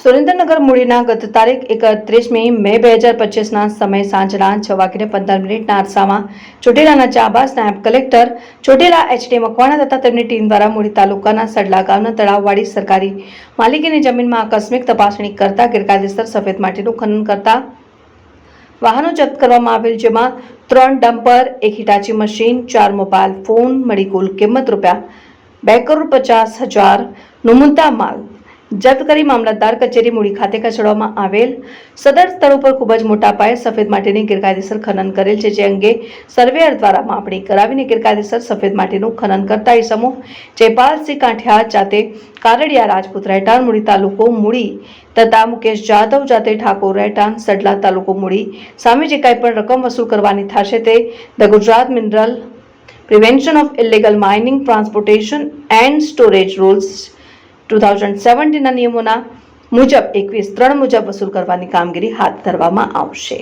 સુરેન્દ્રનગર મૂડીના ગત તારીખ 31મી મે 2025ના સમય સાંજના 6:15 અરસામાં ચોટીલાના ચાબાસ નાયબ કલેક્ટર ચોટીલા એચ.ડી. મકવાણા તથા તેમની ટીમ દ્વારા મૂડી તાલુકાના સડલા ગામના તળાવવાળી સરકારી માલિકીની જમીનમાં આકસ્મિક તપાસણી કરતા ગેરકાયદેસર સફેદ માટીનું ખનન કરતા વાહનો જપ્ત કરવામાં આવેલ, જેમાં 3 dumper, 1 Hitachi machine, 4 mobile phone મળી કુલ કિંમત ₹2,50,000નો મુદ્દા માલ જપ્ત કરી મામલતદાર કચેરી મૂડી ખાતે ખસેડવામાં આવેલ. સદર સ્થળ ઉપર ખૂબ જ મોટા પાયે સફેદ માટીની ગેરકાયદેસર ખનન કરેલ છે, જે અંગે સર્વેયર દ્વારા માપણી કરાવીને ગેરકાયદેસર સફેદ માટીનું ખનન કરતા ઇસમો જયપાલસિંહ કાંઠિયા જાતે કારડિયા રાજપૂત રહેઠાણ મૂડી તાલુકો મૂડી તથા મુકેશ જાદવ જાતે ઠાકોર રહેઠાણ સડલા તાલુકો મૂડી સામે જે કાંઈ પણ રકમ વસૂલ કરવાની થશે તે the Gujarat mineral prevention of illegal mining, transportation and storage rules 2017ના નિયમોના મુજબ 21(3) મુજબ વસૂલ કરવાની કામગીરી હાથ ધરવામાં આવશે.